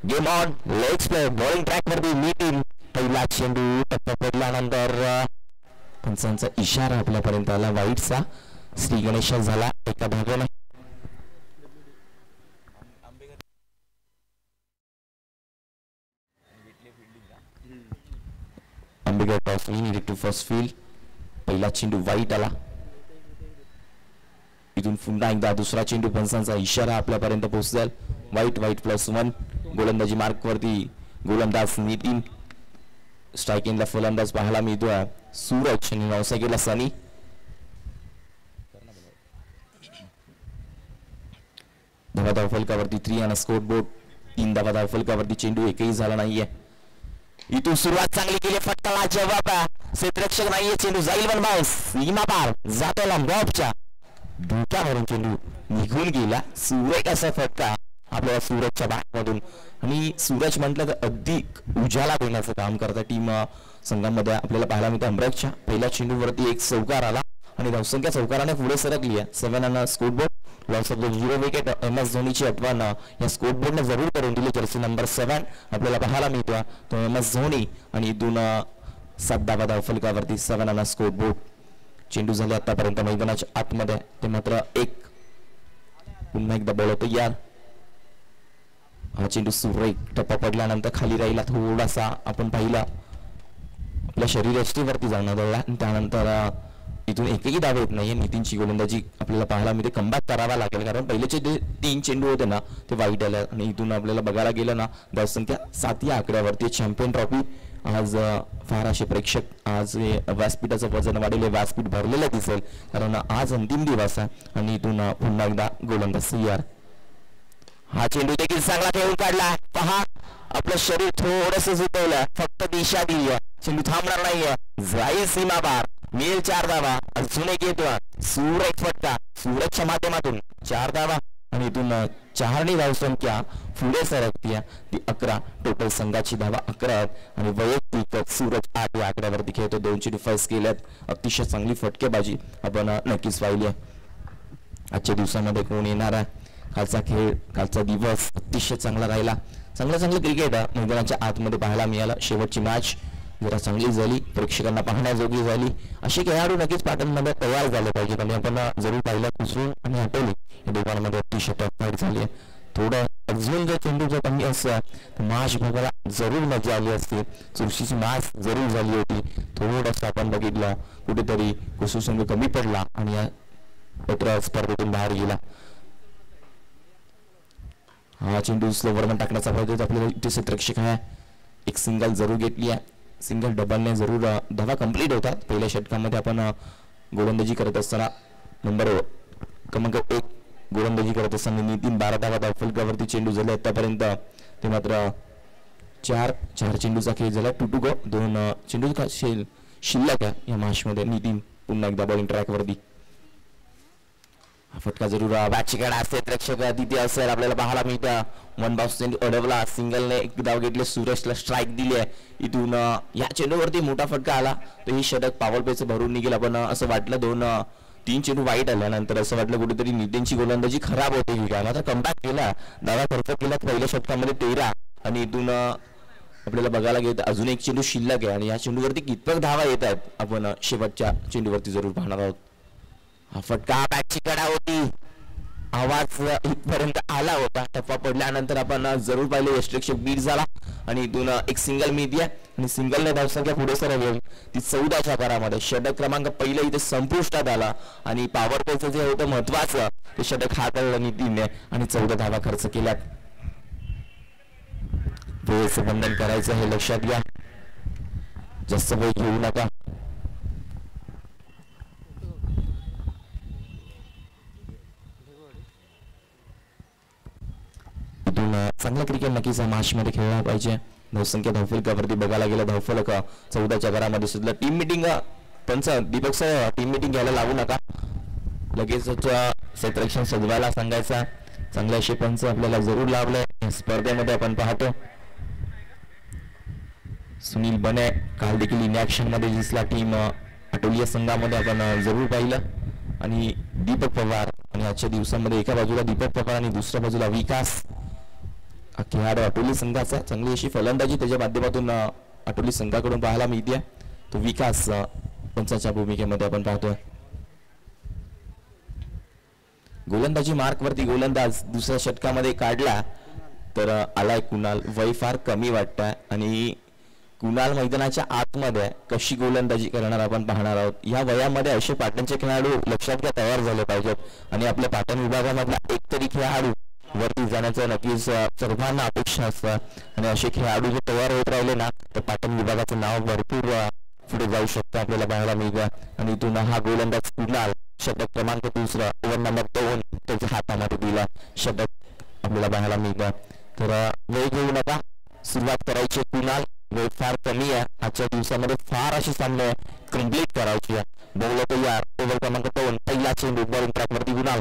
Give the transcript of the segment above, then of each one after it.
Game on let's play bowling track वरती नितीन पहिला चेंडू टप्पा पडल्यानंतर पंचांचा इशारा आपल्यापर्यंत आला वाईटचा श्री गणेश झाला एका धावेने Ambekar toss needed to first field पहिला चेंडू वाईट आला इथून पुन्हा एकदा दुसरा चेंडू पंचांचा इशारा आपल्यापर्यंत पोहोचेल वाईट +1 गोलंदाजी मार्क वरती गोलंदाज नितीन स्ट्रायकिंगला फलंदाज पाहायला मिळतोय सूरज आणि नवसाकेला सनी धावा फलकावरती 3 आणि स्कोर बोर्ड 3 धावा फलकावरती चेंडू एकही झाला नाहीये इथून सुरुवात चांगली केली फटकाला जवाब क्षेत्ररक्षक नाहीये चेंडू जाईल वन बाउंस सीमा पार जातो लंबॉबच्या डोक्यावरून चेंडू निघून गेला सुरेख असा फटका आपल्याला सूरजच्या बॅटमधून आणि सूरज म्हटलं तर अधिक उजाला देण्याचं काम करता टीम संघामध्ये आपल्याला पाहायला मिळतं अमृतच्या पहिल्या चेंडूवरती एक चौकार आला आणि धावसंख्या चौकाराने पुढे सरकली आहे 7 run score board loss of the 0 wicket MS धोनीची आठवण या स्कोर बोर्डने जरूर करून दिली जर्सी नंबर 7 आपल्याला पाहायला मिळतो तो MS धोनी आणि इथून 7 धावा धावफलकावरती 7 रन स्कोर बोर्ड चेंडू झाले आतापर्यंत मैदानाच्या आतमध्ये ते मात्र एक पुन्हा एकदा बॉल होतो यार हा चेंडू सुरेख टप्पा पडल्यानंतर खाली राहिला थोडासा आपण पाहिला आपल्या शरीरयष्टीवरती जाणं दळला त्यानंतर इथून एकही धाव येत नाहीये नितीनची गोलंदाजी आपल्याला पाहायला मिळते कमबॅक करावा लागेल कारण पहिलेचे 3 चेंडू होते ना ते वाईट आले आणि इथून आपल्याला बघायला गेलं ना धावसंख्या 7 या आकड्यावरती चॅम्पियन ट्रॉफी आज फार असे प्रेक्षक आज व्यासपीठाचं वजन वाढेल व्यासपीठ भरलेलं दिसेल कारण आज अंतिम दिवस आहे आणि इथून पुन्हा एकदा गोलंदाज यार हा चेंडू देखील चांगला खेळून काढला पहा आपलं शरीर थोडंसं झुकवलं फक्त दिशा दिली चेंडू थांबणार नाहीये जाईल सीमा पार मिळेल 4 धावा अजून एक येतो सुरेख फटका सूरजच्या माध्यमातून 4 धावा आणि इथून 4 धावसंख्या पुढे सरकती ती 11 टोटल संघाची धावा 11 आहेत आणि वैयक्तिक सूरज 8 या आकड्यावरती खेळतो 2 चेंडू फर्स्ट केल्यात अतिशय चांगली फटकेबाजी आपण नक्कीच पाहिली आहे आजच्या दिवसामध्ये कोण येणार आहे कालचा खेळ कालचा दिवस अतिशय चांगला राहिला चांगलं क्रिकेट मैदानाच्या आतमध्ये पाहायला मिळालं शेवटची मॅच जरा चांगली झाली प्रेक्षकांना पाहण्याजोगी झाली असे खेळाडू नक्कीच पॅटर्नमध्ये तयार झाले पाहिजेत आणि आपण जरूर पाहिलं कुसरून आणि हटवली या दोघांमध्ये अतिशय टफ फाईट झाली थोडं अजून जर चेंडू जर कमी असं तर मॅच बघायला जरूर मजा आली असती चुरशीची मॅच जरूर झाली होती थोडंसं आपण बघितलं कुठेतरी कुसू संघ कमी पडला आणि या स्पर्धेतून बाहेर गेला हा चेंडू स्लोवरमध्ये टाकण्याचा प्रयत्न आपल्याला इथे क्षेत्ररक्षक आहे एक सिंगल जरूर घेतली आहे सिंगल डबलने जरूर धावा कंप्लीट होतात पहिल्या षटकामध्ये आपण गोलंदाजी करत असताना नंबर क्रमांक 1 गोलंदाजी करत असताना नितीन 12 धावा धावफलकावरती चेंडू झाले आतापर्यंत ते मात्र 4 चेंडूचा खेळ झाला 2 गो 2 चेंडू शिल्लक आहे या मॅचमध्ये नितीन पुन्हा एकदा बॉलिंग ट्रॅकवरती फटका जरूर बॅटची कडा असते प्रेक्षक तिथे असेल आपल्याला पाहायला मिळतं 1 बाउंस चेंडू अडवला सिंगलने एक धाव घेतली सूरजला स्ट्राईक दिली आहे इथून या चेंडूवरती मोठा फटका आला तर ही षटक पॉवर प्लेचं भरून निघेल आपण असं वाटलं 3 चेंडू वाईट आल्यानंतर असं वाटलं कुठेतरी नितीनची गोलंदाजी खराब होते की काय मात्र कमबॅक केला धावा खर्च केला पहिल्या षटकामध्ये 13 आणि इथून आपल्याला बघायला गेलं अजून एक चेंडू शिल्लक आहे आणि या चेंडूवरती कितपत धावा येत आहेत आपण शेवटच्या चेंडूवरती जरूर पाहणार आहोत हा फटका बॅटची कडा होती आवाज इथपर्यंत आला होता टप्पा पडल्यानंतर आपण जरूर पाहिले यष्टिरक्षक बीट झाला आणि इथून एक सिंगल मिळते आणि सिंगलने धावसंख्या पुढे सरकली ती 14च्या आकारामध्ये षटक क्रमांक पहिलं इथे संपुष्टात आला आणि पॉवर प्लेचं जे होतं महत्वाचं ते षटक हाताळलं नितीनने आणि 14 धावा खर्च केल्यात वेळेचं बंधन करायचं हे लक्षात घ्या जास्त वेळ घेऊ नका चांगला क्रिकेट नक्कीच मॅच मध्ये खेळला पाहिजे धावसंख्या धावफलकावरती बघायला गेलं धावफलक 14च्या घरामध्ये सुद्धा टीम मीटिंग पंच दीपक सर टीम मीटिंग घ्यायला लागू नका लगेच क्षेत्ररक्षण सजवायला सांगायचा चांगले असे पंच आपल्याला जरूर लाभले स्पर्धेमध्ये आपण पाहतो सुनील बने काल देखील इन ऍक्शन मध्ये दिसला टीम आटोलिया संघामध्ये आपण जरूर पाहिलं आणि दीपक पवार आणि आजच्या दिवसामध्ये एका बाजूला दीपक पवार आणि दुसऱ्या बाजूला विकास खेळाडू आटोली संघाचा चांगली अशी फलंदाजी त्याच्या माध्यमातून आटोली संघाकडून पाहायला मिळते. तो विकास पंचाच्या भूमिकेमध्ये आपण पाहतोय. गोलंदाजी मार्क वरती गोलंदाज दुसऱ्या षटकामध्ये काढला तर आलाय कुणाल. वय फार कमी वाटतंय आणि कुणाल मैदानाच्या आतमध्ये कशी गोलंदाजी करणार आपण पाहणार आहोत. या वयामध्ये असे पाटणचे खेळाडू लक्षात घ्या तयार झाले पाहिजेत आणि आपल्या पाटण विभागामधला एकतरी खेळाडू वरती जाण्याचं नक्कीच सर्वांना अपेक्षा असतं आणि असे खेळाडू जर तयार होत राहिले ना तर पाटण विभागाचं नाव भरपूर पुढे जाऊ शकतं आपल्याला पाहायला मिळतं. आणि इथून हा गोलंदाज कुणाल षटक क्रमांक 2 ओव्हर नंबर 2 त्याच्या हातामध्ये दिला. षटक आपल्याला पाहायला मिळतं. तर वेळ घेऊ नका, सुरुवात करायची. कुणाल वेळ फार कमी आहे. आजच्या दिवसामध्ये फार असे सामने कम्प्लीट करायची आहे. बॉल तयार. ओव्हर क्रमांक 2 पहिला चेंडू बॉलिंग ट्रॅकवरती कुणाल.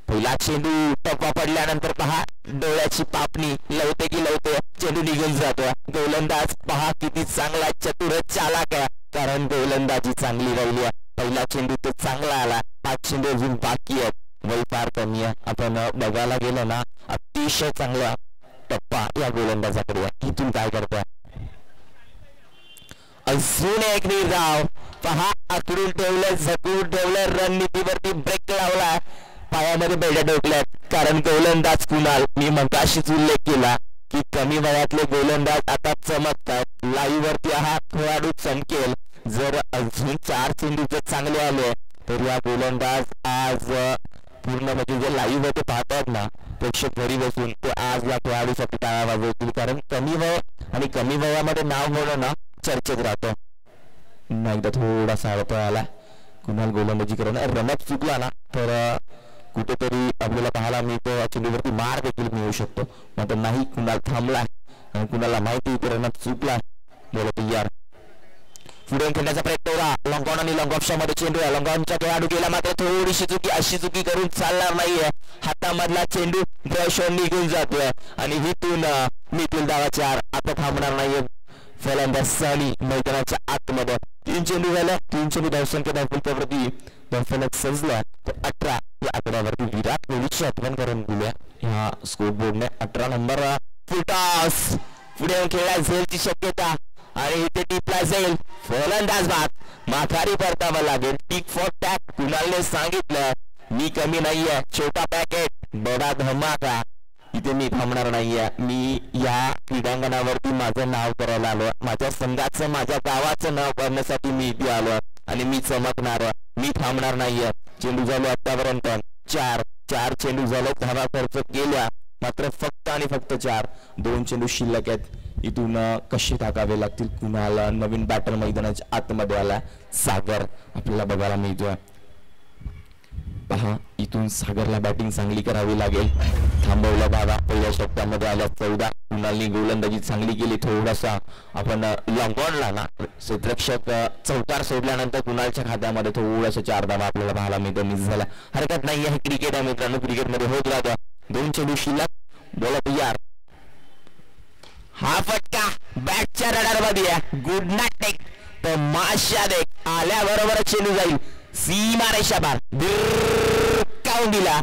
पहिला चेंडू टप्पा पडल्यानंतर पहा डोळ्याची पापणी लवते की लवते चेंडू निघून जातो. गोलंदाज पहा किती चांगला चतुर चालाक आहे कारण गोलंदाजी चांगली राहिली आहे. पहिला चेंडू तो चांगला आला. 5 चेंडू अजून बाकी आहेत. वय फार कमी आहे. आपण बघायला गेलं ना अतिशय चांगला टप्पा या गोलंदाजाकडे आहे. इथून काय करतोय अजून एक निर्धाव पहा आकडून ठेवलं झकून ठेवलं रणनीतीवरती ब्रेक लावला. पायामध्ये बेड्या डोकल्यात कारण गोलंदाज कुणाल मी मगाशीच उल्लेख केला की कमी वयातले गोलंदाज आता चमकतात. लाईव्ह वरती हा खेळाडू चमकेल जर अजून 4 चेंडू जर चांगले आले तर या गोलंदाज आज पूर्ण म्हणजे जे लाईव्ह मध्ये पाहतात ना प्रेक्षक घरी बसून ते आज या खेळाडूसाठी टाळ्या वाजवतील कारण कमी वय आणि कमी वयामध्ये नाव होणं ना चर्चेत राहतं. एकदा थोडासा अडथळा आला. कुणाल गोलंदाजी करणं रनअप चुकला ना तर कुठेतरी आपल्याला पाहायला मिळतो चेंडूवरती मार देखील मिळू शकतो. मात्र नाही कुणाल थांबला आणि कुणाला माहिती की रनअप चुकला. बोला तयार. पुढे खेळण्याचा प्रयत्न होता. लॉंग ऑन आणि लॉंग ऑप्शन मध्ये चेंडू आहे. लॉंग ऑनच्या खेळाडू गेला मात्र थोडीशी चुकी अशी चुकी करून चालणार नाहीये. हातामधला चेंडू ब्रशवर निघून जातोय आणि इथून मिळतील धावा 4. आता थांबणार नाहीये फलंदाज सनी मैदानाच्या आतमध्ये. 3 चेंडू झाल्या. 3 चेंडू धावसंख्या धावफलकावरती धावफलक सजला तर 18 या आकड्यावरती विराट कोहलीची आठवण करून दिल्या ह्या स्कोर बोर्डने. 18 नंबर फुटास पुढे खेळला जाईलची शक्यता आणि इथे टिपला जाईल. फलंदाज बाद माघारी परतावा लागेल. टिक फॉर टॅक कुणालने सांगितलं मी कमी नाहीये. छोटा पॅकेट बडा धमाका. इथे मी थांबणार नाहीये. मी या क्रीडांगणावरती माझं नाव करायला आलो. माझ्या संघाचं माझ्या गावाचं नाव करण्यासाठी मी इथे आलो आणि मी चमकणार. मी थांबणार नाहीये. चेंडू झाले आतापर्यंत 4 चेंडू झाले. धावा खर्च केल्या मात्र फक्त आणि फक्त 4. 2 चेंडू शिल्लक आहेत. इथून कसे टाकावे लागतील कुणाला. नवीन बॅटर मैदानाच्या आतमध्ये आला सागर आपल्याला बघायला मिळतोय. पहा इथून सागरला बॅटिंग चांगली करावी लागेल. थांबवला धावा पहिल्या षटकामध्ये आल्या 14. कुणालनी गोलंदाजी चांगली केली. थोडासा आपण लॉंग ऑनला ना क्षेत्ररक्षक चौकार सोडल्यानंतर कुणालच्या खात्यामध्ये थोडासा 4 धावा आपल्याला पाहायला मिळतो. मिस झाला हरकत नाही आहे. क्रिकेट आहे मित्रांनो. क्रिकेटमध्ये होत राहतं. 2 चेंडू शिल्लक. बोला तयार. हा फटका बॅटच्या रडार मध्ये आहे. गुड नाईट टेक तर माशा देख आल्याबरोबर चेंडू जाईल सीमा रेषा बार काऊन दिला.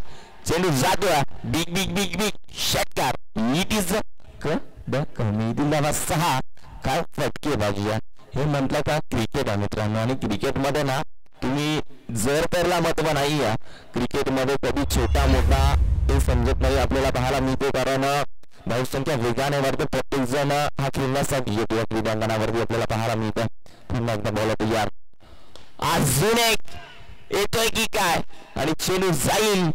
चेंडू जातोय. बिग बिग बिग बिग षटकार. इट इज कमी दिला 6. काय फटके बाजू हे म्हटलं का क्रिकेट आहे मित्रांनो. आणि क्रिकेटमध्ये ना तुम्ही जर त्याला महत्व नाही आहे. क्रिकेटमध्ये कधी छोटा मोठा ते समजत नाही आपल्याला पाहायला मिळते कारण धावसंख्या वेगाने वाढते. प्रत्येक जण हा खेळण्यासाठी येतो या क्रीडांगणावरती आपल्याला पाहायला मिळतं. पुन्हा एकदा बॉल तयार. अजून एक येतोय की काय आणि चेंडू जाईल.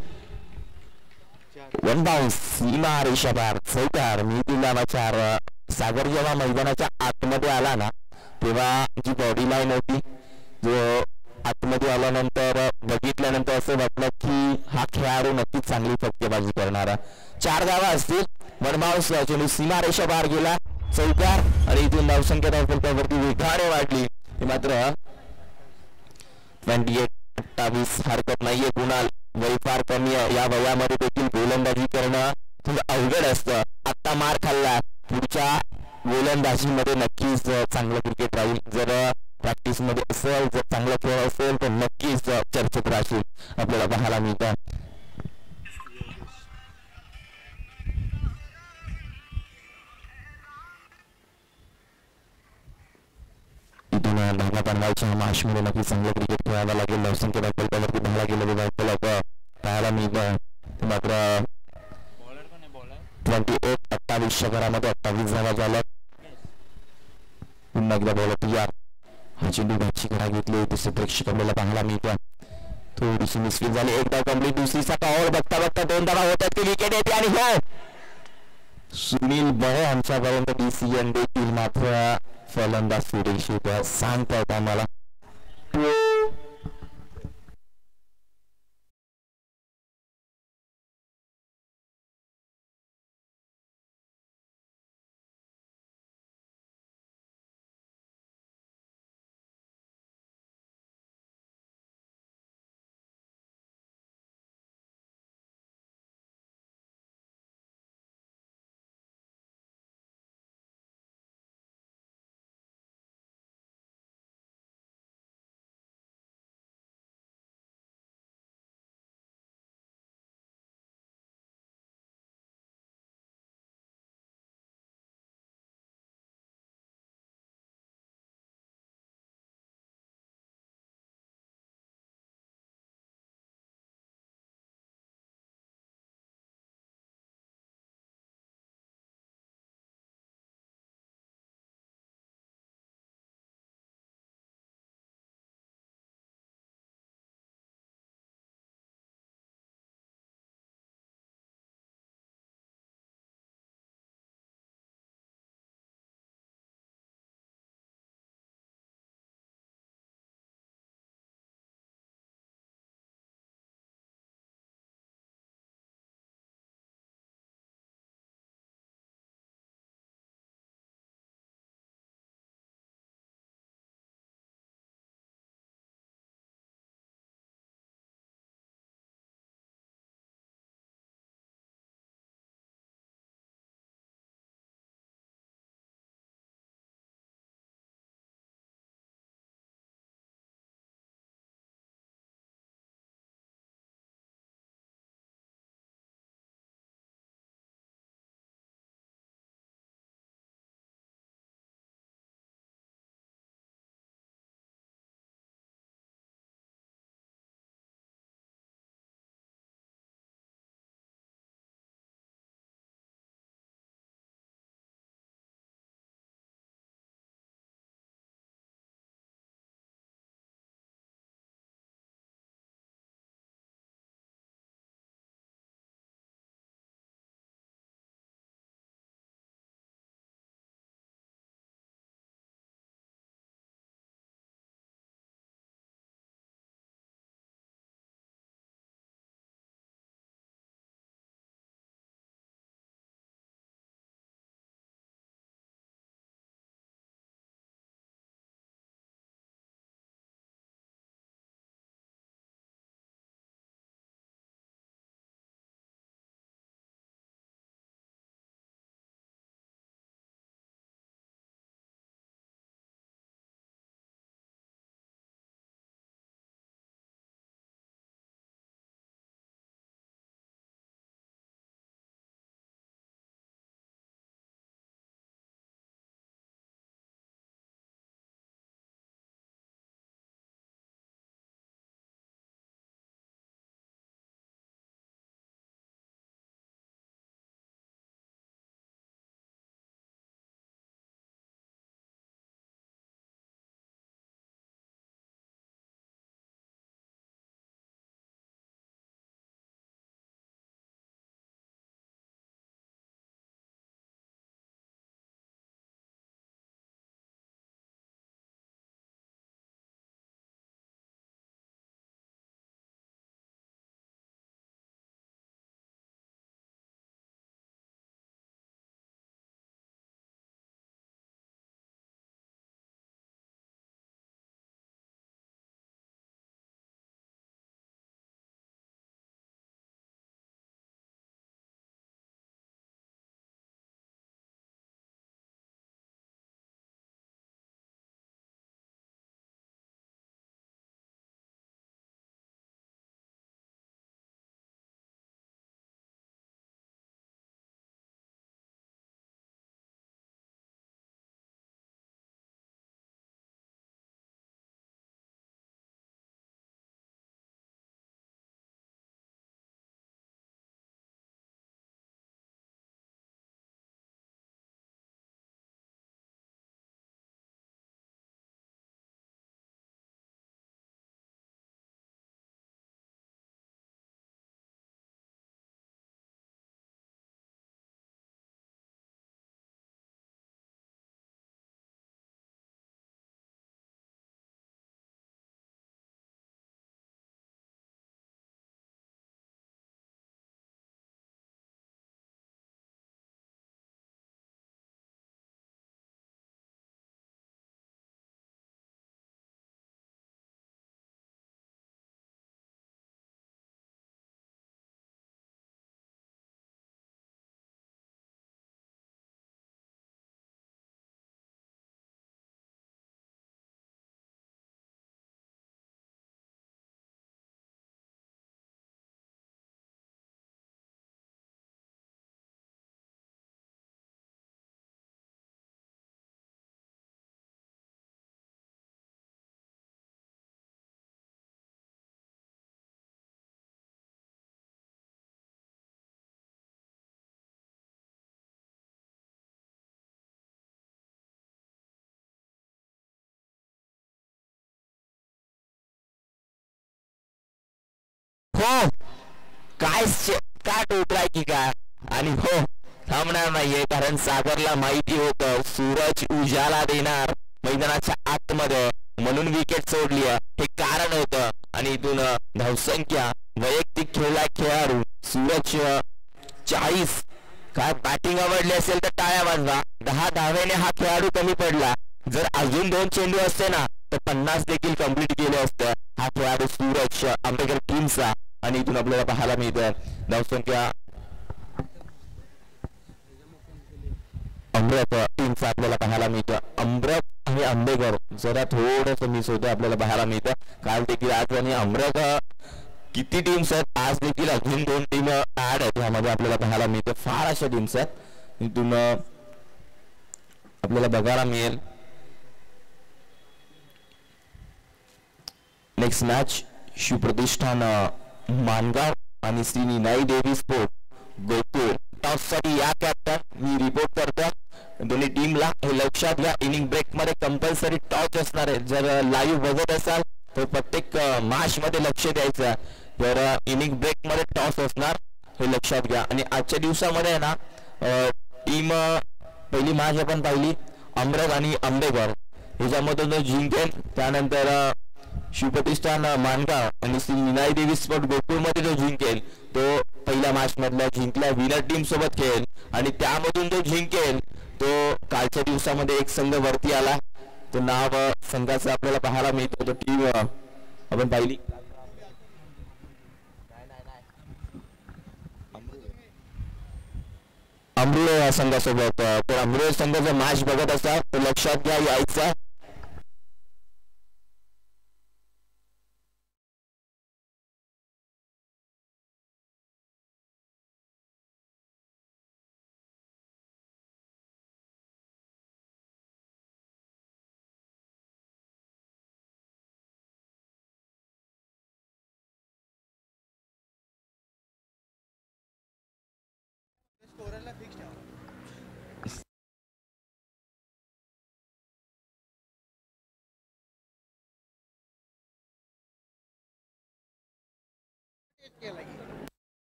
1 बाउन्स सीमा रेषा बार चौकार. मी तिला 4. सागर जेव्हा मैदानाच्या आतमध्ये आला ना तेव्हा जी बॉडी लाईन होती जो आतमध्ये आल्यानंतर बघितल्यानंतर असं वाटलं की हा खेळाडू नक्कीच चांगली फटकेबाजी करणारा. 4 धावा असतील. 1 बाउन्स. चेंडू सीमा रेषा बाहेर गेला चौकार आणि इथून धावसंख्या धावफलकावरती वेगाने वाढली. मात्र 28 हरकत नाहीये. कुणाल वय फार कमी आहे. या वयामध्ये देखील गोलंदाजी करणं थोडं अवघड असतं. आता मार खाल्ला. पुढच्या गोलंदाजीमध्ये नक्कीच चांगलं क्रिकेट राहील. जर प्रॅक्टिस मध्ये असेल जर चांगला खेळ असेल तर नक्कीच चर्चेत राहतील आपल्याला पाहायला मिळतं. धावा बनवायच्या. माशमध्ये नक्की चांगलं क्रिकेट खेळायला लागेल. असंख्य फलकावरती 10 गेलेले पाहायला मिळतं. मात्र 28 घरामध्ये 28 धावा झाल्या. पुन्हा एकदा बॉलर तयार. हा चेंडू बॅटची कडा घेतली. तसे प्रेक्षक आपल्याला पाहायला मिळतं. थोडीशी मिसफिट झाली. एक धाव कंप्लीट. दुसरीचा पाऊल बघता बघता 2 धावा होतात. ती विकेट येते आणि हो सुनील बहे आमच्यापर्यंत डिसिजन देतील. मात्र फलंदाज सुरेश सांगतायत आम्हाला. हो काय काय टोकलाय की काय आणि हो थांबणार नाहीये कारण सागरला माहिती होतं सूरज उजाला देणार मैदानाच्या आतमध्ये म्हणून विकेट सोडली हे कारण होतं आणि इथून धावसंख्या वैयक्तिक खेळला खेळाडू सूरज 40 काय बॅटिंग आवडली असेल तर टाळ्या वाजवा 10 धावेने हा खेळाडू कमी पडला जर अजून 2 चेंडू असते ना तर 50 देखील कंप्लीट केले असते हा खेळाडू सूरज आंबेकर टीमचा आणि इथून आपल्याला पाहायला मिळतं धावसंख्या अमृत टीमचा आपल्याला पाहायला मिळतं अमृत आणि आंबेकर जरा थोडस मिस होतं आपल्याला पाहायला मिळतं काल देखील आज आणि अमृत किती टीम्स आहेत आज देखील अजून 2 टीम ऍड आहेत यामध्ये आपल्याला पाहायला मिळतं फार अशा टीम्स आहेत इथून आपल्याला बघायला मिळेल नेक्स्ट मॅच शिवप्रतिष्ठान मानगाव आणि श्री निनाई देवी स्पोर्ट गोकुळ टॉस साठी या कॅप्टन मी रिपोर्ट करतो दोन्ही टीमला हे लक्षात घ्या इनिंग ब्रेक मध्ये कंपल्सरी टॉस असणार आहे जर लाईव्ह बघत असाल तर प्रत्येक मॅच मध्ये लक्ष द्यायचं तर इनिंग ब्रेक मध्ये टॉस असणार हे लक्षात घ्या आणि आजच्या दिवसामध्ये ना टीम पहिली मॅच आपण पाहिली अमृत आणि आंबेकर ह्याच्यामधून जो जिंकेल त्यानंतर शिवप्रतिष्ठान मानगाव आणि श्री निनाई देवी स्पोर्ट गोकुळ मध्ये जो जिंकेल तो पहिल्या मॅच मधल्या जिंकल्या विनर टीम सोबत खेळेल आणि त्यामधून जो जिंकेल तो कालच्या दिवसामध्ये एक संघ वरती आला तो नाव संघाचं आपल्याला पाहायला मिळतो तो टीम आपण पाहिली अमृत या संघासोबत तर अमृत संघाचा मॅच बघत असाल तर लक्षात घ्या यायचा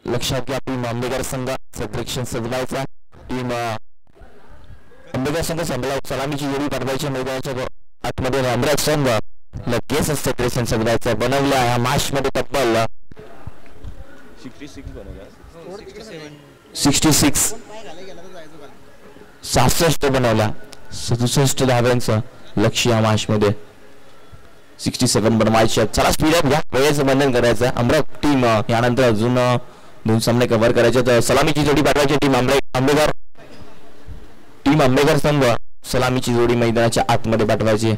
लक्षात घ्या टीम आंबेकर संघ सेक्शन सजवायचा टीम आंबेकर संघ सलामीची जोडी पाठवायची मैदानाच्या आतमध्ये अमृत संघ लगेच सेक्शन सजवायचा बनवला या मॅच मध्ये तब्बल 66 बनवला 67 धाव्यांचं लक्ष्य या मॅच मध्ये 67 बनवायचे चला स्पीड अप घ्या वेळेचं बंधन करायचं अमृत टीम यानंतर अजून 2 सामने कव्हर करायचे तर सलामीची जोडी पाठवायची टीम आंबेकर संघ सलामीची जोडी मैदानाच्या आतमध्ये पाठवायची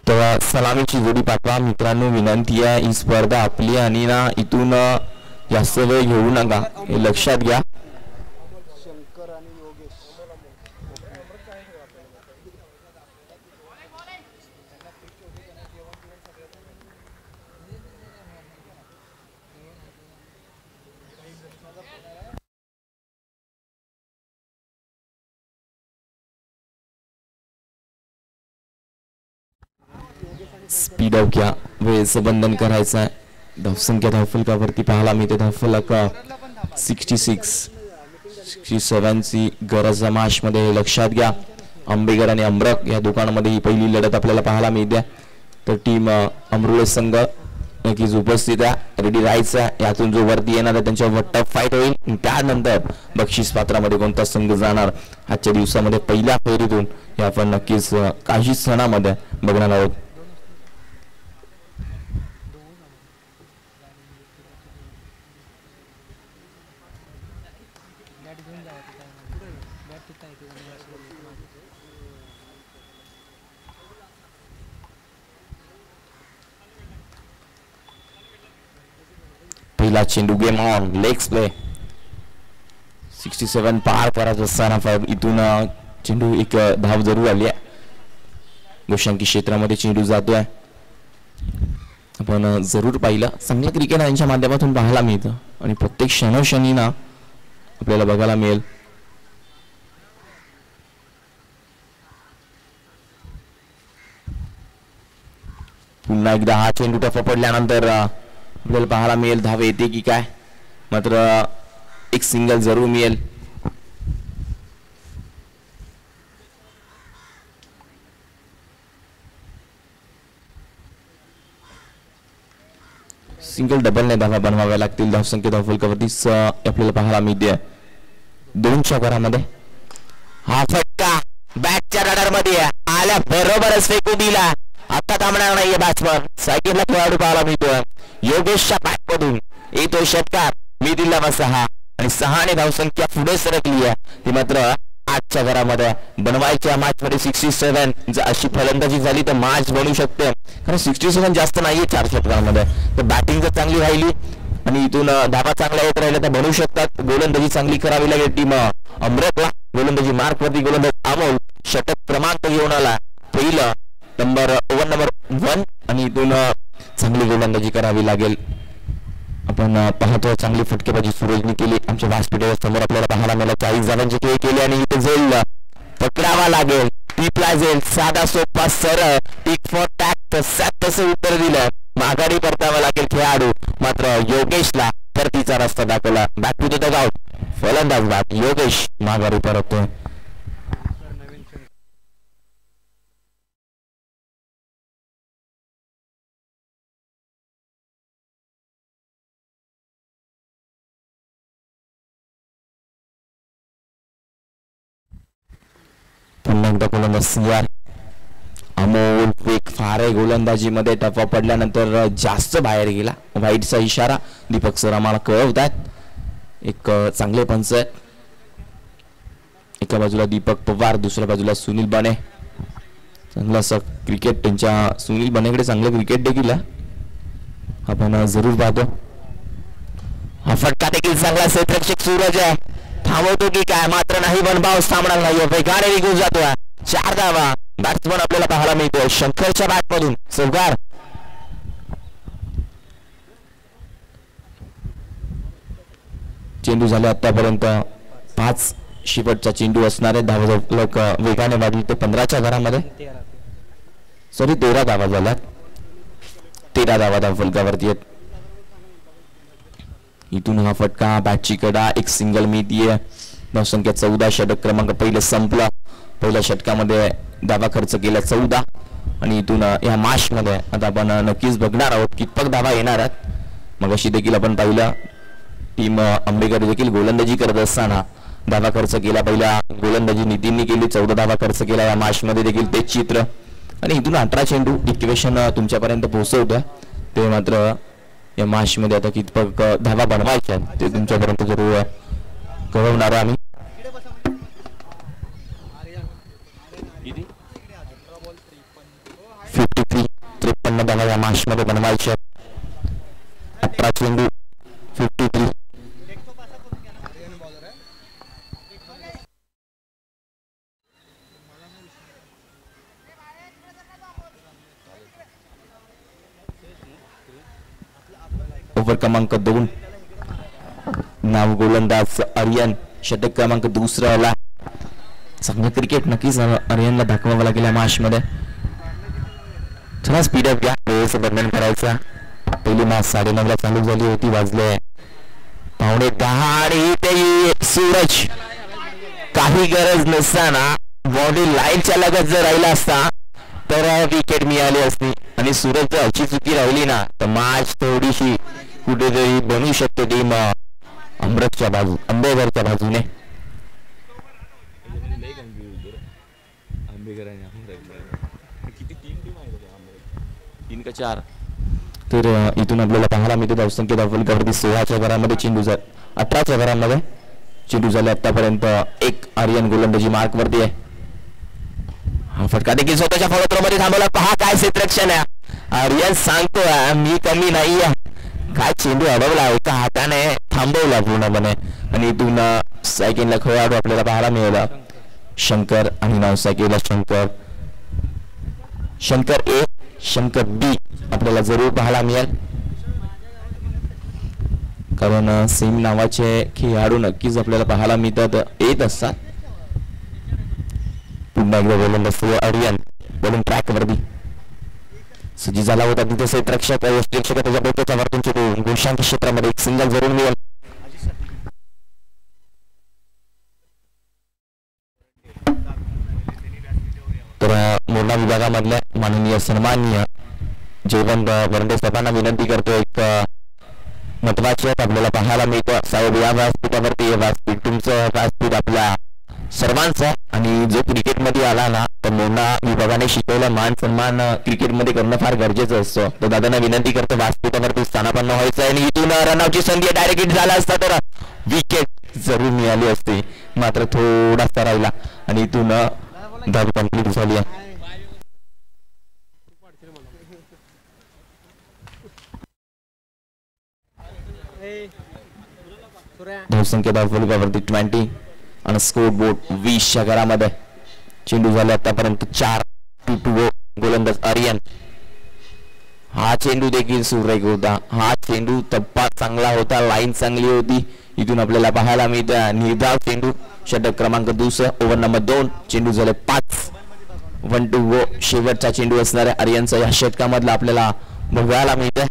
तेव्हा सलामीची जोडी पाठवा मित्रांनो विनंती आहे ही स्पर्धा आपली आणि ना इथून जास्त वेळ घेऊ नका हे लक्षात घ्या स्पीड अप घ्या वेळेचं बंधन करायचं आहे धावसंख्या धावफलकावरती पाहायला मिळते धावफलक 67 ची गरज मॅच मध्ये लक्षात घ्या आंबेकर आणि अमृत या दुकानामध्ये ही पहिली लढत आपल्याला पाहायला मिळते तर टीम अमृत संघ नक्कीच उपस्थित आहे रेडी राहायचं यातून जो वरती येणार आहे त्यांच्यावर टफ फाईट होईल त्यानंतर बक्षीस पात्रामध्ये कोणता संघ जाणार आजच्या दिवसामध्ये पहिल्या फेरीतून हे आपण नक्कीच काही सणामध्ये बघणार आहोत पहिला चेंडू गेम ऑन लेग्स प्ले 67 पार करायचा असताना इथून चेंडू एक धाव जरूर आली आहे. गोशांकी क्षेत्रामध्ये चेंडू जातोय. आपण जरूर पाहिलं चांगलं क्रिकेट यांच्या माध्यमातून पाहायला मिळतं आणि प्रत्येक क्षणोक्षणी ना आपल्याला बघायला मिळेल. पुन्हा एकदा हा चेंडू टप्पा पडल्यानंतर आपल्याला पाहायला मिळेल धाव येते की काय. मात्र एक सिंगल जरूर मिळेल. सिंगल डबल ने धावा बनवाव्या लागतील. धावसंख्या धावफलकावरती आपल्याला पाहायला मिळते 2च्या घरामध्ये. हा फटका बॅटच्या रडार मध्ये आल्या बरोबरच फेकू दिला. आता थांबणार नाहीये बॅट्समन. सायकलला खेळाडू पाहायला मिळतोय. योगेशच्या बॅट मधून येतो षटकार. मी दिला 6 आणि 6 ने धावसंख्या पुढे सरकली आहे. ती मात्र 8च्या घरामध्ये बनवायच्या मॅच मध्ये 67. जर अशी फलंदाजी झाली तर मॅच बनू शकते, कारण 67 जास्त नाहीये 4 षटकांमध्ये. तर बॅटिंग जर चांगली राहिली आणि इथून धावा चांगल्या येत राहिल्या तर बनवू शकतात. गोलंदाजी चांगली करावी लागेल टीम अमृतला. गोलंदाजी मार्क वरती गोलंदाज अमोल षटक क्रमांक घेऊन आला. पहिलं ओव्हर नंबर 1 आणि इथून चांगली गोलंदाजी करावी लागेल. आपण पाहतो चांगली फटकेबाजी सूरजने केली. आमच्या व्यासपीठावर समोर आपल्याला पाहायला मिळाला 40 धावांचे खेळ केले आणि इथे झेल पकडावा लागेल. टीपला झेल साधा सोपा सरळ टिक फॉर टॅक तसं उत्तर दिलं. माघारी परतावा लागेल खेळाडू. मात्र योगेशला परतीचा रस्ता दाखवला. Back to the dugout. फलंदाज बॅट योगेश माघारी परततोय. पुन्हा एकदा गोलंदाज CR अमोल वेग फार आहे गोलंदाजीमध्ये. टप्पा पडल्यानंतर जास्त बाहेर गेला. वाईटचा इशारा दीपक सर आम्हाला कळवतात. एक चांगले पंच आहेत. एका बाजूला दीपक पवार, दुसऱ्या बाजूला सुनील बने. चांगला असं क्रिकेट त्यांच्या सुनील बनेकडे चांगलं क्रिकेट देखील आहे. आपण जरूर पाहतो. हा फटका देखील चांगला क्षेत्ररक्षक सूरज आहे. थांबवतो की काय, मात्र नाही. बनपाऊस थांबणार नाही. वेगाने निघून जातोय. 4 धावा बॅट्समन आपल्याला पाहायला मिळतोय. शंकरच्या बॅट मधून चौकार. चेंडू झाले आतापर्यंत 5 शेवटचा चेंडू असणारे. धावा वेगाने वाढली ते 15च्या घरामध्ये. सॉरी 13 धावा झाल्यात. 13 धावा धावफलकावरती आहेत. इथून हा फटका बॅटची कडा एक सिंगल मिळतीये. धावसंख्या 14. षटक क्रमांक पहिलं संपला. पहिल्या षटकामध्ये धावा खर्च केला 14 आणि इथून या मॅच मध्ये आता आपण नक्कीच बघणार आहोत कितपत धावा येणार आहेत. मग अशी देखील आपण पाहिलं टीम आंबेकर देखील गोलंदाजी करत असताना धावा खर्च केला. पहिला गोलंदाजी नितीनने केली. 14 धावा खर्च केला. या मॅच मध्ये देखील तेच चित्र आणि इथून 18 चेंडू इक्वेशन तुमच्यापर्यंत पोहोचवतोय. ते मात्र या मॅच मध्ये आता कितपत धावा बनवायच्या ते तुमच्यापर्यंत जरूर कळवणार आम्ही. 53 धावा या मॅच मध्ये बनवायच्या. 18 चेंडू 53. ओव्हर क्रमांक 2 नाव गोलंदाज आर्यन. षटक क्रमांक 2 चांगलं क्रिकेट नक्कीच आर्यनला दाखवावं लागेल या मॅच मध्ये. थोडा स्पीडअप घ्या. वेळेचं बंधन करायचा. पहिली मॅच 9:30 चालू झाली होती. वाजले 9:10 आणि ते सूरज काही गरज नसताना बॉडी लाईनच्या लगत जर राहिला असता तर विकेट मिळाली असती आणि सूरज जर अशी चुकी राहिली ना तर मॅच थोडीशी कुठेतरी बनू शकते टीम अमृतच्या बाजू आंबेघरच्या बाजूने. तीन का 4 तर इथून आपल्याला पाहायला मिळते धावसंख्या धावफलकावरती 16च्या घरामध्ये चेंडू 18च्या घरामध्ये चेंडू झाले आतापर्यंत. एक आर्यन गोलंदाजी मार्क वरती आहे. हा फटका देखील स्वतःच्या फॉलोथ्रोमध्ये थांबवला. पहा काय क्षेत्ररक्षण आहे. आर्यन सांगतोय मी कमी नाही आहे. काय चेंडू अडवला एका हाताने थांबवला पूर्णपणे आणि इथून सायकलला खेळाडू आपल्याला पाहायला मिळाला. शंकर आणि नावसा केला शंकर. शंकर ए शंकर बी आपल्याला जरूर पाहायला मिळेल, कारण सेम नावाचे खेळाडू नक्कीच आपल्याला पाहायला मिळतात, येत असतात. पुन्हा एकदा गोलंदाज आर्यन बॉलिंग ट्रॅक वरती सज्ज झाला होता. तिथे क्षेत्ररक्षक यष्टिरक्षक त्याच्या डोक्याच्या वरतून चेंडू गुणशांक क्षेत्रामध्ये एक सिंगल जरूर मिळेल. तर मोरणा विभागामधल्या माननीय सन्माननीय जयवंत बरंडे साहेबांना विनंती करतो, एक महत्वाचे आपल्याला पाहायला मिळतं साहेब या व्यासपीठावरती. हे व्यासपीठ तुमचं व्यासपीठ आपल्या सर्वांचा, आणि जो क्रिकेटमध्ये आला ना तर मोरणा विभागाने शिकवलं मान सन्मान क्रिकेटमध्ये करणं फार गरजेचं असतं. तर दादांना विनंती करतो व्यासपीठावरती स्थानापन्न व्हायचं आहे, आणि इथून रनआउटची संधी डायरेक्ट हिट झाला असता तर विकेट जरूर मिळाली असती, मात्र थोडासा राहिला आणि इथून धाव कंप्लीट झाली आहे. धावसंख्या धावफलकावरती 20 आणि स्कोर बोर्ड 20च्या घरामध्ये. चेंडू झाले आतापर्यंत 4-2 गोलंदाज आर्यन. हा चेंडू देखील सुरेख होता, हा चेंडू टप्पा चांगला होता, लाईन चांगली होती. इथून आपल्याला पाहायला मिळतं निर्धाव चेंडू. षटक क्रमांक 2 ओव्हर नंबर 2. चेंडू झाले 5. 1-2 शेवटचा चेंडू असणाऱ्या आर्यनचा या षटकामधला आपल्याला बघायला मिळतं.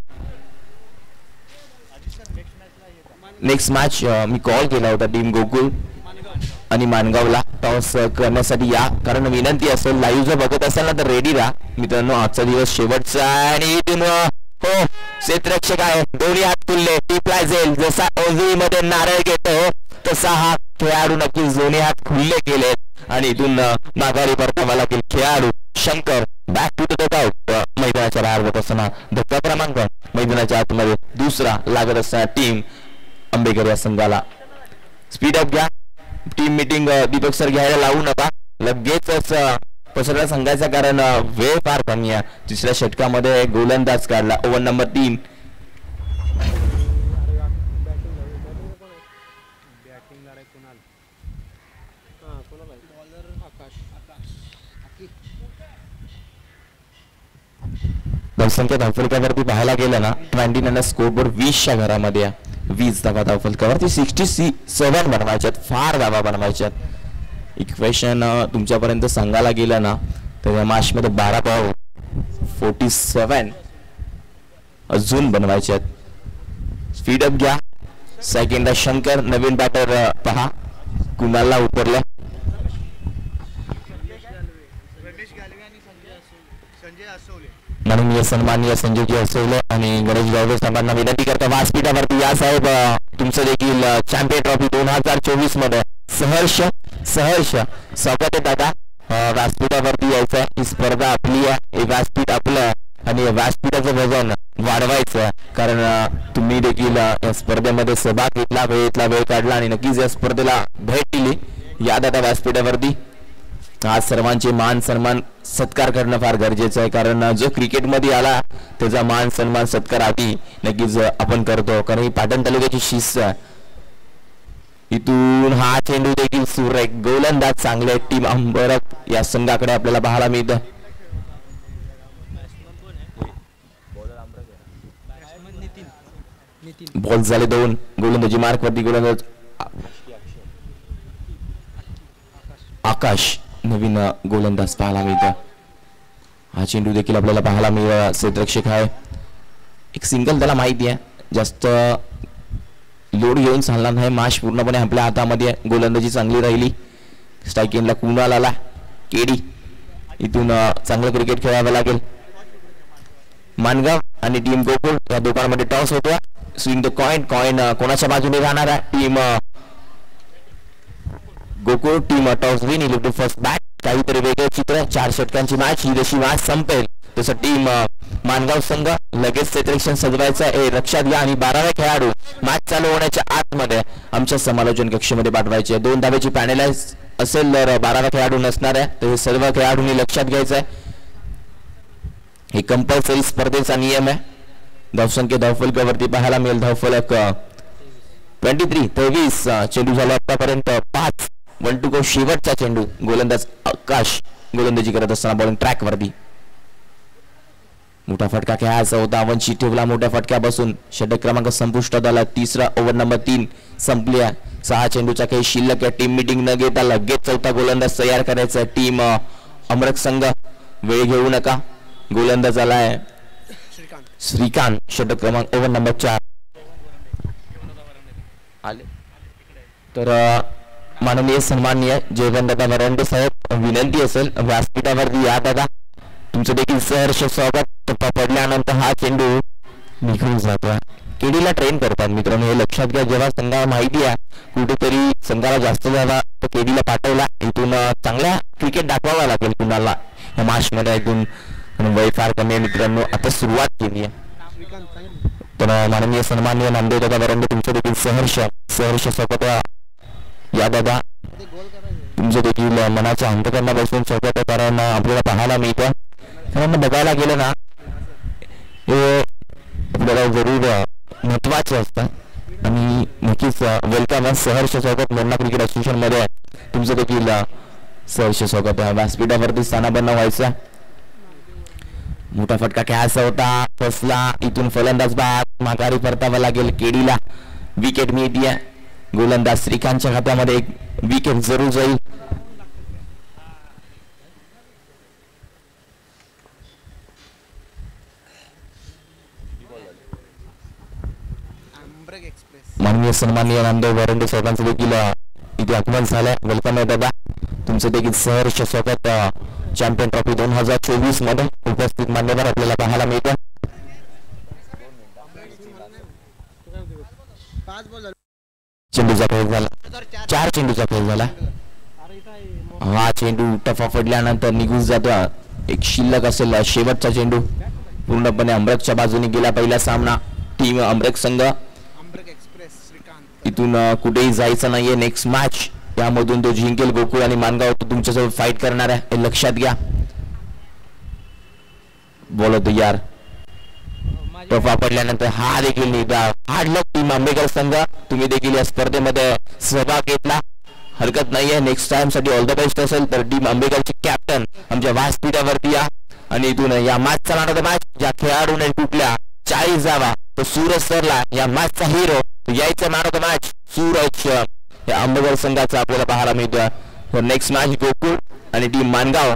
नेक्स्ट मॅच मी कॉल केला होता टीम गोकुळ आणि मानगावला टॉस करण्यासाठी या, कारण विनंती असेल लाईव्ह जर बघत असाल ना तर रेडी राहा मित्रांनो. आजचा दिवस शेवटचा आहे आणि इथून हो क्षेत्ररक्षक आहे, दोन्ही हात खुलले, टिपला जाईल. जसा ओझी मध्ये नारळ घेतो तसा हा खेळाडू नक्कीच दोन्ही हात खुल्ले केले आणि इथून माघारी परतावा लागेल खेळाडू Shankar. Back to the dugout. मैदानाच्या बाहेर होत असताना धक्का क्रमांक मैदानाच्या आतमध्ये दुसरा लागत असताना टीम आंबेकर या संघाला. स्पीड अप घ्या, टीम मीटिंग दीपक सर घ्यायला लावू नका, लगेचच पसरला संघाचा, कारण वेळ फार कमी आहे. तिसऱ्या षटकामध्ये गोलंदाज काढला ओव्हर नंबर 3. धावसंख्या धावफलकावरती पाहायला गेलं ना 29 स्कोरबोर्ड 20च्या घरामध्ये. 20 धावा धावफलकावरती 67 बनवायच्यात, फार धावा बनवायच्यात. इक्वेशन तुमच्यापर्यंत सांगायला गेलं ना तर या मॅचमध्ये 12 धावा 47 अजून बनवायच्यात. स्पीड अप घ्या. सेकंड शंकर, नवीन बॅटर पहा कुणाला उतरल्या. माननीय सन्माननीय संजय असोले आणि गणेश गावडे साहेबांना विनंती करता व्यासपीठावरती या साहेब. तुमचं देखील चॅम्पियन ट्रॉफी 2024 मध्ये सहर्ष स्वागत आहे दादा. व्यासपीठावरती यायचं, ही स्पर्धा आपली आहे, हे व्यासपीठ आपलं आणि व्यासपीठाचं वजन वाढवायचं, कारण तुम्ही देखील या स्पर्धेमध्ये सहभाग घेतला, वेळ काढला आणि नक्कीच या स्पर्धेला भेट दिली. या दादा व्यासपीठावरती आज सर्वांचे मान सन्मान सत्कार करणं फार गरजेचं आहे, कारण जो क्रिकेटमध्ये आला त्याचा मान सन्मान सत्कार आधी नक्कीच आपण करतो, कारण ही पाटण तालुक्याची शिस्त आहे. इथून हा चेंडू देखील सुरेख, गोलंदाज चांगले, टीम अंबरक या संघाकडे आपल्याला पाहायला मिळतं. बॉल झाले 2. गोलंदाजी मार्क वरती गोलंदाज आकाश, नवीन गोलंदाज पाहायला मिळतं. हा चेंडू देखील आपल्याला पाहायला मिळेल. क्षेत्ररक्षक आहे, एक सिंगल त्याला माहिती आहे, जास्त लोड घेऊन चालणार नाही. मॅच पूर्णपणे आपल्या हातामध्ये. गोलंदाजी चांगली राहिली. स्ट्राईक एंडला कुणाल आला, केडी. इथून चांगलं क्रिकेट खेळावं लागेल. मानगाव आणि टीम गोकुळ या दोघांमध्ये टॉस होतो. स्विंग द कॉइन कोणाच्या बाजूने राहणार आहे? Team Gokul. Team toss win, elect first bat. काहीतरी वेगळं चित्र. 4 षटकांची मॅच. ही जशी मॅच संपेल तसं टीम मानगाव संघ लगेच सेलेक्शन सजवायचं आहे, लक्षात घ्या. आणि 12वे खेळाडू मॅच चालू होण्याच्या आतमध्ये आमच्या समालोचन कक्षामध्ये पाठवायचे. 2 धावेची पॅनलाइज असेल तर 12वा खेळाडू नसणार आहे, तर हे सर्व खेळाडूंनी लक्षात घ्यायचं आहे. हे कंपल्सरी स्पर्धेचा नियम आहे. धावसंख्या धावफलकावरती पाहायला मिळेल. धावफलक 23 चेंडू झाला आतापर्यंत 5. 1 टू गो शेवटचा चेंडू गोलंदाज आकाश गोलंदाजी करत असताना बॉलिंग ट्रॅक वरती मोठा फटका खेळायचा होता वंशी ठेवला मोठ्या फटक्यापासून षटक क्रमांक संपुष्टात आला तिसरा ओव्हर नंबर 3 संपल्या 6 चेंडूचा काही शिल्लक आहे टीम मीटिंग न घेता लगेच चौथा गोलंदाज तयार करायचा टीम अमरक संघ वेळ घेऊ नका गोलंदाज आलाय श्रीकांत षटक क्रमांक ओव्हर नंबर 4 आले तर माननीय सन्माननीय जयवंतदादा वरंडे साहेब विनंती असेल व्यासपीठावरती या दादा तुमचं देखील सहर्ष स्वागत टप्पा पडल्यानंतर हा चेंडू निघून जातो केडीला ट्रेन करतात मित्रांनो हे लक्षात घ्या जेव्हा संघाला माहिती आहे कुठेतरी संघाला जास्त झाला तर केडीला पाठवला इथून चांगल्या क्रिकेट दाखवावा लागेल कुणाला या मॅच मध्ये इथून वय फार कमी आहे मित्रांनो आता सुरुवात केली आहे तर माननीय सन्माननीय नामदेव दादा वरंडे तुमचं देखील सहर्ष स्वागत या दादा तुमचं देखील मनाच्या अंतकरणापासून स्वागत कारण आपल्याला पाहायला मिळतं कारण बघायला गेलं ना हे आपल्याला जरूर महत्वाचे असतात आणि नक्कीच वेलकम सहर्ष स्वागत मोरणा क्रिकेट असोसिएशन मध्ये तुमचं देखील सहर्ष स्वागत आहे व्यासपीठावरती स्थानापन्न व्हायचं मोठा फटका खेळायचा होता फसला इथून फलंदाज बाद माघारी परतावा लागेल केडीला विकेट मिळते गोलंदाज श्रीकांतच्या खात्यामध्ये एक विकेट जरूर जाईल माननीय सन्माननीय नामदेव वरंडे साहेबांचं देखील इथे आगमन झालंय वेलकम आहे दादा तुमचं देखील सहर्ष स्वागत चॅम्पियन ट्रॉफी 2024 मध्ये उपस्थित मान्यवर आपल्याला पाहायला मिळतं चेंडूचा खेळ झाला 4 चेंडूचा खेळ झाला हा चेंडू टफा पडल्यानंतर निघून जातो एक शिल्लक असेल शेवटचा चेंडू पूर्णपणे अमरकच्या बाजूने गेला पहिला सामना टीम अमरक संघ इथून कुठेही जायचं नाहीये नेक्स्ट मॅच त्यामधून तो जिंकेल गोकुळ आणि मानगाव तुमच्यासोबत फाईट करणार आहे हे लक्षात घ्या बोलतो यार टफा पडल्यानंतर हा देखील हार्ड लक टीम आंबेकर संघ तुम्ही देखील या स्पर्धेमध्ये सहभाग घेतला हरकत नाहीये नेक्स्ट टाइम साठी ऑल द बेस्ट असेल तर टीम आंबेकरचे कॅप्टन आमच्या व्यासपीठावरती या आणि इथून या मॅचचा मॅन ऑफ द मॅच ज्या खेळाडूने कुठल्या 40 जावा तो सूरज सरला या मॅचचा हिरो यायचा man of the match Suraj या आंबेकर संघाचा आपल्याला पाहायला मिळतोय नेक्स्ट मॅच गोकुळ आणि टीम मानगाव